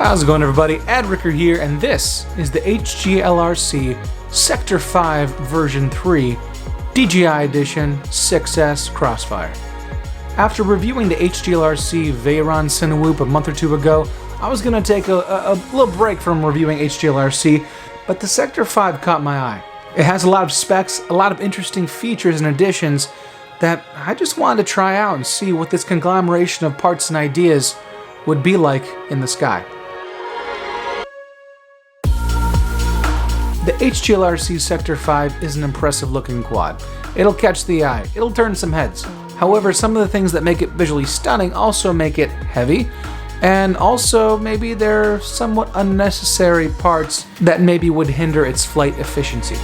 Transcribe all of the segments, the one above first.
How's it going, everybody? Ed Ricker here, and this is the HGLRC Sector 5 version 3 DJI Edition 6S Crossfire. After reviewing the HGLRC Veyron Cinewhoop a month or two ago, I was going to take a little break from reviewing HGLRC, but the Sector 5 caught my eye. It has a lot of specs, a lot of interesting features and additions that I just wanted to try out and see what this conglomeration of parts and ideas would be like in the sky. The HGLRC Sector 5 is an impressive looking quad. It'll catch the eye, it'll turn some heads. However, some of the things that make it visually stunning also make it heavy, and also maybe there are somewhat unnecessary parts that maybe would hinder its flight efficiency.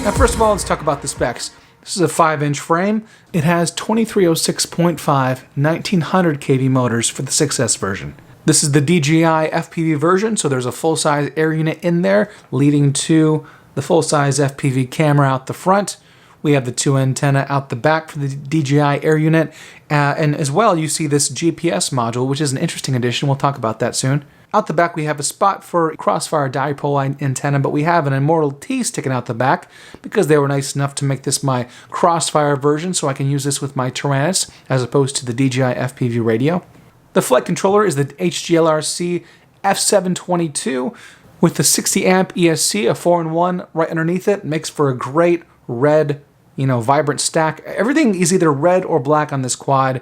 Now, first of all, let's talk about the specs. This is a 5-inch frame. It has 2306.5 1900 kV motors for the 6S version. This is the DJI FPV version, so there's a full-size air unit in there leading to the full-size FPV camera out the front. We have the 2 antenna out the back for the DJI air unit, and as well you see this GPS module, which is an interesting addition. We'll talk about that soon. Out the back we have a spot for Crossfire dipole antenna, but we have an Immortal T sticking out the back because they were nice enough to make this my Crossfire version, so I can use this with my Tyrannus as opposed to the DJI FPV radio. The flight controller is the HGLRC F722 with the 60 amp ESC, a 4-in-1 right underneath it. Makes for a great red, vibrant stack. Everything is either red or black on this quad,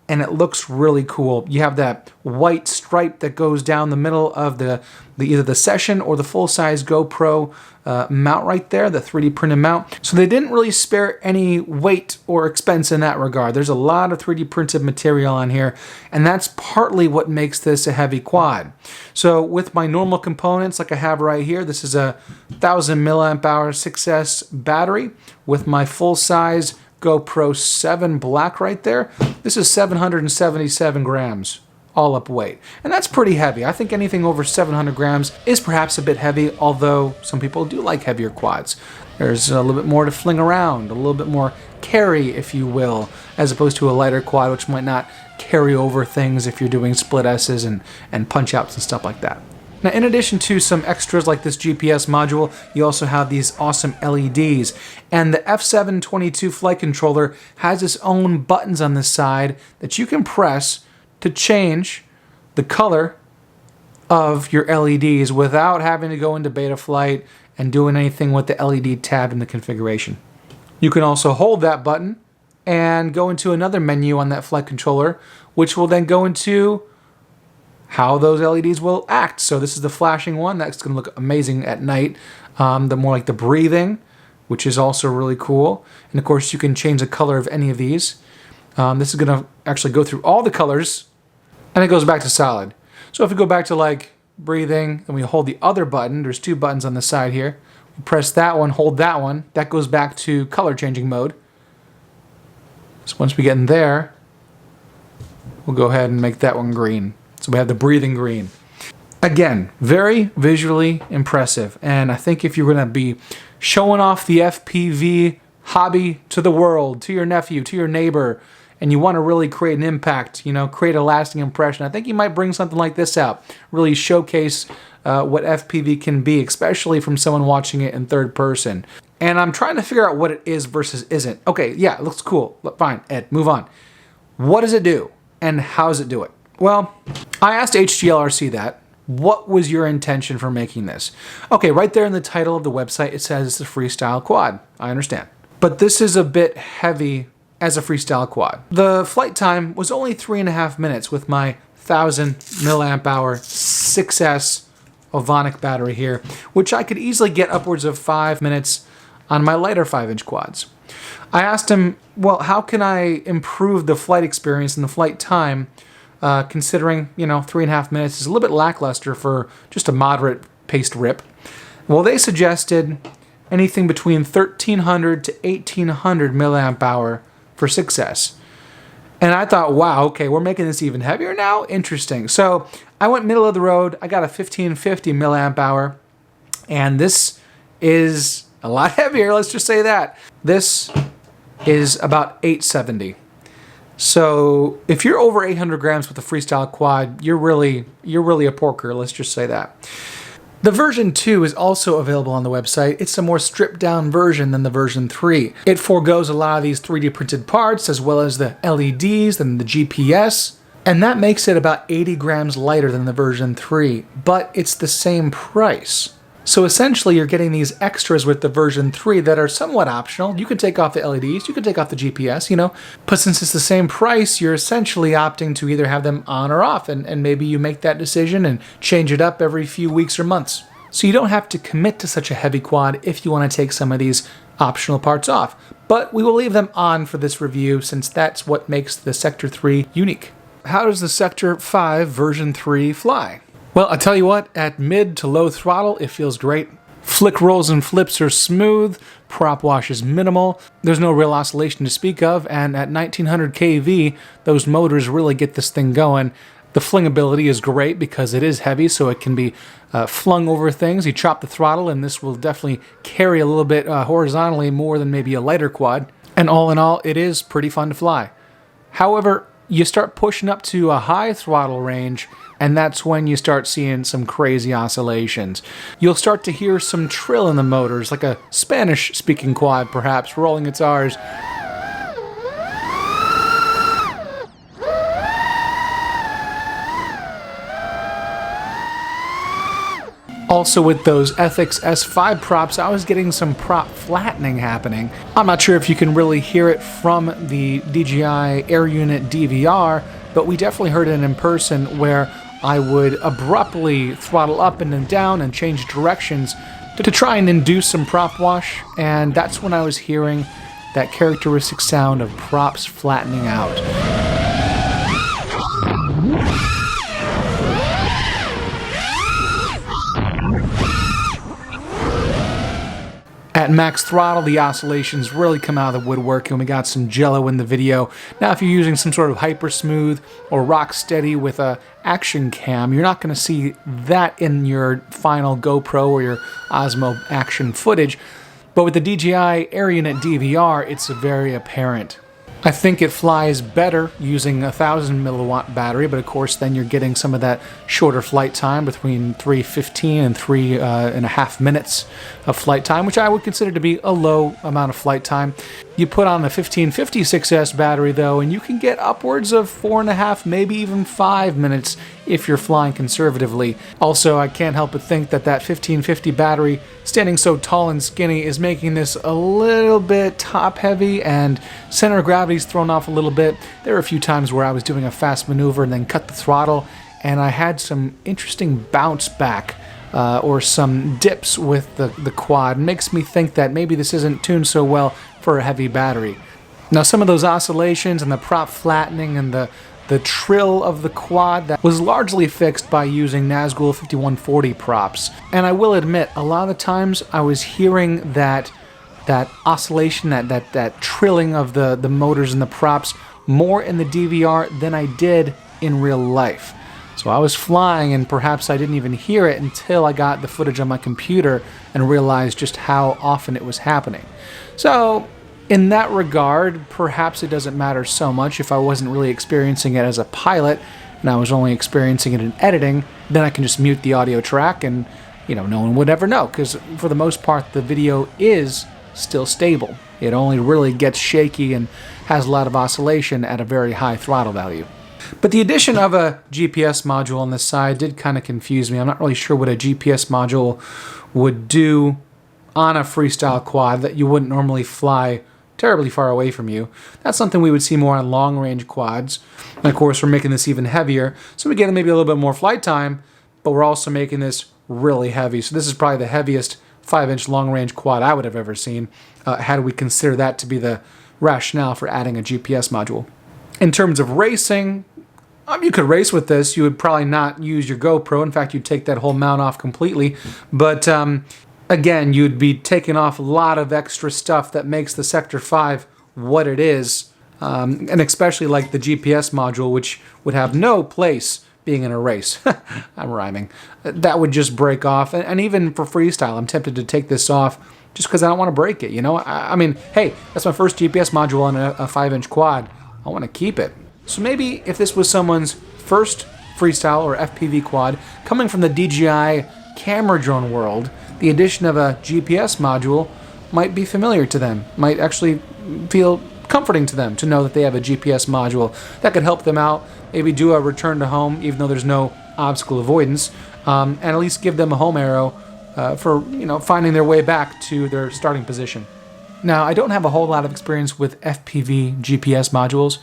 and it looks really cool. You have that white stripe that goes down the middle of either the Session or the full-size GoPro mount right there, the 3D printed mount. So they didn't really spare any weight or expense in that regard. There's a lot of 3D printed material on here, and that's partly what makes this a heavy quad. So with my normal components, like I have right here, this is a 1000 milliamp hour 6S battery with my full-size GoPro 7 black right there. This is 777 grams all up weight, and that's pretty heavy. I think anything over 700 grams is perhaps a bit heavy, although some people do like heavier quads. There's a little bit more to fling around, a little bit more carry, if you will, as opposed to a lighter quad, which might not carry over things if you're doing split S's and punch outs and stuff like that. Now, in addition to some extras like this GPS module, you also have these awesome LEDs. And the F722 flight controller has its own buttons on the side that you can press to change the color of your LEDs without having to go into Betaflight and doing anything with the LED tab in the configuration. You can also hold that button and go into another menu on that flight controller, which will then go into how those LEDs will act. So this is the flashing one. That's going to look amazing at night. The more like the breathing, which is also really cool. And of course, you can change the color of any of these. This is going to actually go through all the colors, and it goes back to solid. So if we go back to like breathing, and we hold the other button, there's 2 buttons on the side here. We press that one, hold that one. That goes back to color changing mode. So once we get in there, we'll go ahead and make that one green. So we have the breathing green. Again, very visually impressive. And I think if you're going to be showing off the FPV hobby to the world, to your nephew, to your neighbor, and you want to really create an impact, create a lasting impression, I think you might bring something like this out. Really showcase what FPV can be, especially from someone watching it in third person. And I'm trying to figure out what it is versus isn't. Okay, yeah, it looks cool. Fine, Ed, move on. What does it do? And how does it do it? Well, I asked HGLRC that. What was your intention for making this? Okay, right there in the title of the website, it says it's a freestyle quad. I understand. But this is a bit heavy as a freestyle quad. The flight time was only 3.5 minutes with my 1000 milliamp hour 6S Ovonic battery here, which I could easily get upwards of 5 minutes on my lighter 5-inch quads. I asked him, well, how can I improve the flight experience and the flight time, considering, 3.5 minutes is a little bit lackluster for just a moderate paced rip. Well, they suggested anything between 1300 to 1800 milliamp hour for 6S. And I thought, wow, okay, we're making this even heavier now? Interesting. So I went middle of the road. I got a 1550 milliamp hour. And this is a lot heavier, let's just say that. This is about 870. So if you're over 800 grams with a freestyle quad, you're really a porker, let's just say that. The version 2 is also available on the website. It's a more stripped down version than the version 3. It forgoes a lot of these 3D printed parts as well as the LEDs and the GPS, and that makes it about 80 grams lighter than the version 3, but it's the same price. So essentially you're getting these extras with the version 3 that are somewhat optional. You can take off the LEDs, you can take off the GPS, you know, but since it's the same price, you're essentially opting to either have them on or off, and maybe you make that decision and change it up every few weeks or months. So you don't have to commit to such a heavy quad if you want to take some of these optional parts off. But we will leave them on for this review since that's what makes the Sector 3 unique. How does the Sector 5 version 3 fly? Well, I'll tell you what, at mid to low throttle, it feels great. Flick rolls and flips are smooth, prop wash is minimal, there's no real oscillation to speak of, and at 1900 kV, those motors really get this thing going. The flingability is great because it is heavy, so it can be flung over things. You chop the throttle, and this will definitely carry a little bit horizontally more than maybe a lighter quad. And all in all, it is pretty fun to fly. However, you start pushing up to a high throttle range, and that's when you start seeing some crazy oscillations. You'll start to hear some trill in the motors, like a Spanish-speaking quad, perhaps, rolling its R's. Also with those Ethics S5 props, I was getting some prop flattening happening. I'm not sure if you can really hear it from the DJI Air Unit DVR, but we definitely heard it in person where I would abruptly throttle up and then down and change directions to try and induce some prop wash, and that's when I was hearing that characteristic sound of props flattening out. At max throttle, the oscillations really come out of the woodwork, and we got some jello in the video. Now, if you're using some sort of hyper smooth or rock steady with a action cam, you're not going to see that in your final GoPro or your Osmo action footage. But with the DJI Air Unit DVR, it's very apparent. I think it flies better using a 1000 milliwatt battery, but of course then you're getting some of that shorter flight time between 3:15 and 3.5 minutes of flight time, which I would consider to be a low amount of flight time. You put on the 1550 6S battery though, and you can get upwards of 4.5, maybe even 5 minutes if you're flying conservatively. Also, I can't help but think that 1550 battery, standing so tall and skinny, is making this a little bit top heavy, and center of gravity's thrown off a little bit. There were a few times where I was doing a fast maneuver and then cut the throttle, and I had some interesting bounce back or some dips with the quad. It makes me think that maybe this isn't tuned so well for a heavy battery. Now, some of those oscillations and the prop flattening and the trill of the quad, that was largely fixed by using Nazgul 5140 props. And I will admit, a lot of the times I was hearing that oscillation, that trilling of the motors and the props more in the DVR than I did in real life. So I was flying, and perhaps I didn't even hear it until I got the footage on my computer and realized just how often it was happening. So in that regard, perhaps it doesn't matter so much. If I wasn't really experiencing it as a pilot and I was only experiencing it in editing, then I can just mute the audio track and, no one would ever know, because for the most part the video is still stable. It only really gets shaky and has a lot of oscillation at a very high throttle value. But the addition of a GPS module on this side did kind of confuse me. I'm not really sure what a GPS module would do on a freestyle quad that you wouldn't normally fly terribly far away from you. That's something we would see more on long-range quads. And of course, we're making this even heavier, so we get maybe a little bit more flight time, but we're also making this really heavy. So this is probably the heaviest 5-inch long-range quad I would have ever seen, had we consider that to be the rationale for adding a GPS module. In terms of racing, you could race with this. You would probably not use your GoPro. In fact, you'd take that whole mount off completely. But again, you'd be taking off a lot of extra stuff that makes the Sector 5 what it is. And especially like the GPS module, which would have no place being in a race. I'm rhyming. That would just break off. And even for freestyle, I'm tempted to take this off just because I don't want to break it, you know? I mean, hey, that's my first GPS module on a 5-inch quad. I want to keep it. So maybe if this was someone's first freestyle or FPV quad coming from the DJI camera drone world, the addition of a GPS module might be familiar to them, might actually feel comforting to them to know that they have a GPS module that could help them out, maybe do a return to home even though there's no obstacle avoidance, and at least give them a home arrow for finding their way back to their starting position. Now, I don't have a whole lot of experience with FPV GPS modules.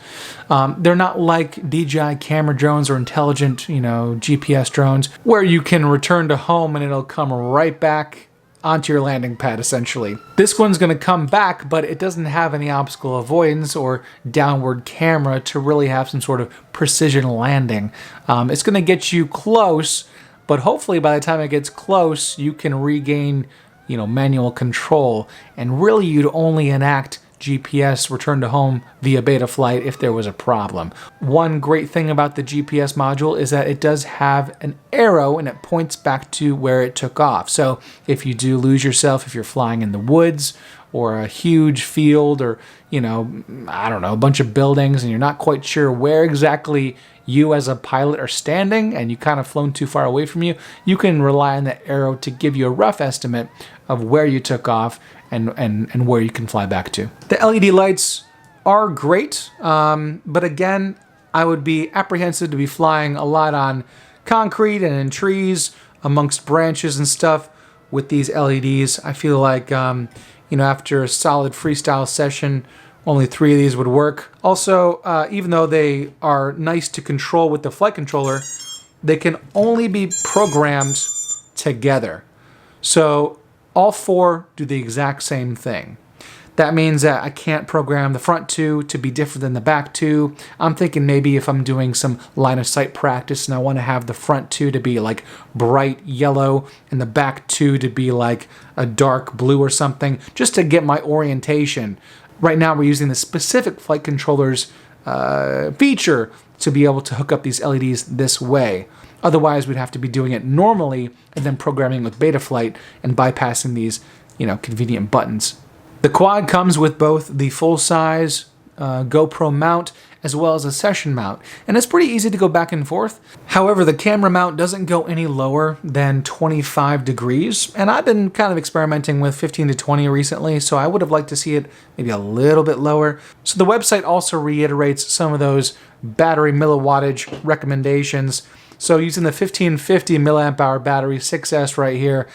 They're not like DJI camera drones or intelligent, GPS drones, where you can return to home and it'll come right back onto your landing pad, essentially. This one's going to come back, but it doesn't have any obstacle avoidance or downward camera to really have some sort of precision landing. It's going to get you close, but hopefully by the time it gets close, you can regain manual control, and really you'd only enact GPS return to home via beta flight if there was a problem. One great thing about the GPS module is that it does have an arrow and it points back to where it took off. So if you do lose yourself, if you're flying in the woods or a huge field or, I don't know, a bunch of buildings and you're not quite sure where exactly you as a pilot are standing and you kind of flown too far away from you, you can rely on that arrow to give you a rough estimate of where you took off and where you can fly back to. The LED lights are great, but again, I would be apprehensive to be flying a lot on concrete and in trees amongst branches and stuff with these LEDs. I feel like, after a solid freestyle session, only 3 of these would work. Also, even though they are nice to control with the flight controller, they can only be programmed together. So all 4 do the exact same thing. That means that I can't program the front 2 to be different than the back 2. I'm thinking maybe if I'm doing some line of sight practice and I want to have the front 2 to be like bright yellow and the back 2 to be like a dark blue or something, just to get my orientation. Right now we're using the specific flight controller's feature to be able to hook up these LEDs this way. Otherwise, we'd have to be doing it normally and then programming with Betaflight and bypassing these, convenient buttons. The quad comes with both the full-size GoPro mount as well as a session mount, and it's pretty easy to go back and forth. However, the camera mount doesn't go any lower than 25 degrees, and I've been kind of experimenting with 15 to 20 recently, so I would have liked to see it maybe a little bit lower. So the website also reiterates some of those battery milliwattage recommendations. So using the 1550 milliamp hour battery 6S right here,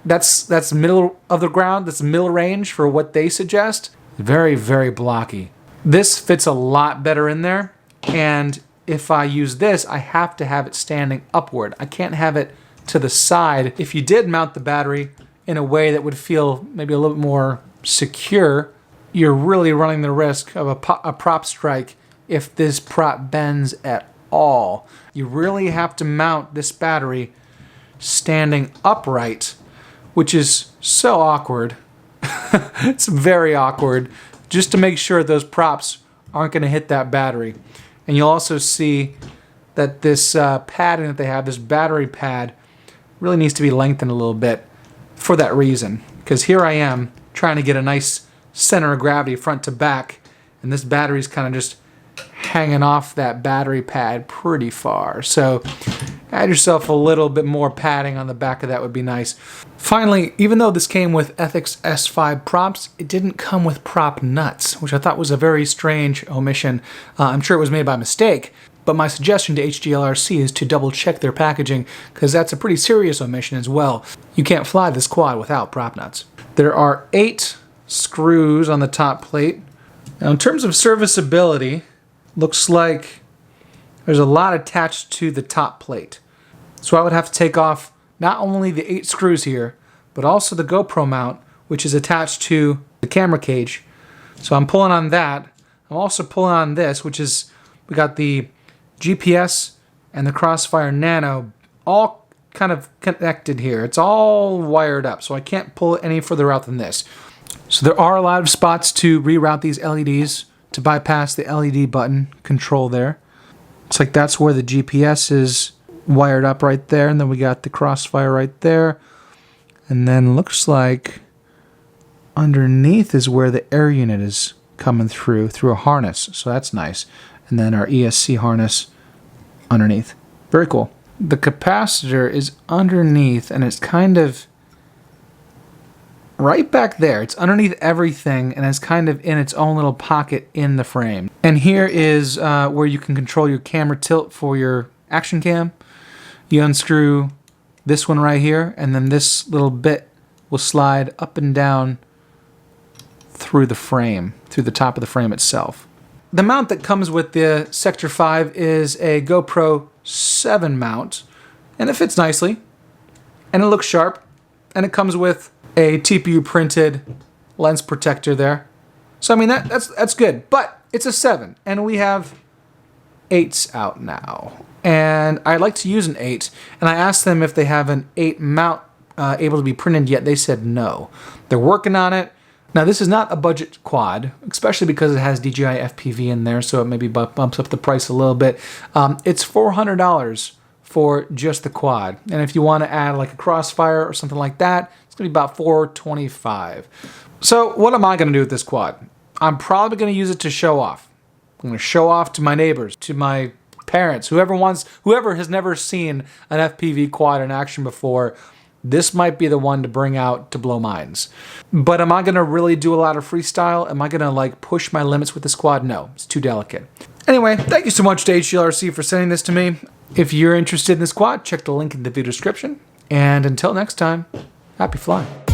that's middle of the ground, that's middle range for what they suggest. Very, very blocky. This fits a lot better in there, and if I use this, I have to have it standing upward. I can't have it to the side. If you did mount the battery in a way that would feel maybe a little bit more secure, you're really running the risk of a prop strike if this prop bends at all. You really have to mount this battery standing upright, which is so awkward. It's very awkward, just to make sure those props aren't going to hit that battery. And you'll also see that this padding that they have, this battery pad, really needs to be lengthened a little bit for that reason. Because here I am trying to get a nice center of gravity front to back, and this battery's kind of just hanging off that battery pad pretty far. So add yourself a little bit more padding on the back of that would be nice. Finally, even though this came with Ethics S5 props, it didn't come with prop nuts, which I thought was a very strange omission. I'm sure it was made by mistake, but my suggestion to HDLRC is to double check their packaging, because that's a pretty serious omission as well. You can't fly this quad without prop nuts. There are 8 screws on the top plate. Now in terms of serviceability, looks like there's a lot attached to the top plate. So I would have to take off not only the 8 screws here, but also the GoPro mount, which is attached to the camera cage. So I'm pulling on that. I'm also pulling on this, which is, we got the GPS and the Crossfire Nano all kind of connected here. It's all wired up, so I can't pull it any further out than this. So there are a lot of spots to reroute these LEDs to bypass the LED button control there. Looks like that's where the GPS is wired up right there, and then we got the crossfire right there. And then looks like underneath is where the air unit is coming through a harness, so that's nice. And then our ESC harness underneath. Very cool. The capacitor is underneath, and it's kind of right back there. It's underneath everything, and it's kind of in its own little pocket in the frame. And here is where you can control your camera tilt for your action cam. You unscrew this one right here, and then this little bit will slide up and down through the frame, through the top of the frame itself. The mount that comes with the Sector 5 is a GoPro 7 mount, and it fits nicely, and it looks sharp, and it comes with a TPU printed lens protector there. So I mean that's good, but it's a 7, and we have 8s out now. And I'd like to use an 8, and I asked them if they have an 8 mount able to be printed yet. They said no. They're working on it. Now this is not a budget quad, especially because it has DJI FPV in there, so it maybe bumps up the price a little bit. It's $400 for just the quad, and if you want to add like a crossfire or something like that, it's going to be about $425. So what am I going to do with this quad? I'm probably going to use it to show off. I'm going to show off to my neighbors, to my parents, whoever has never seen an FPV quad in action before. This might be the one to bring out to blow minds. But am I going to really do a lot of freestyle? Am I going to like push my limits with this quad? No, it's too delicate. Anyway, thank you so much to HGLRC for sending this to me. If you're interested in this quad, check the link in the video description. And until next time, happy flying.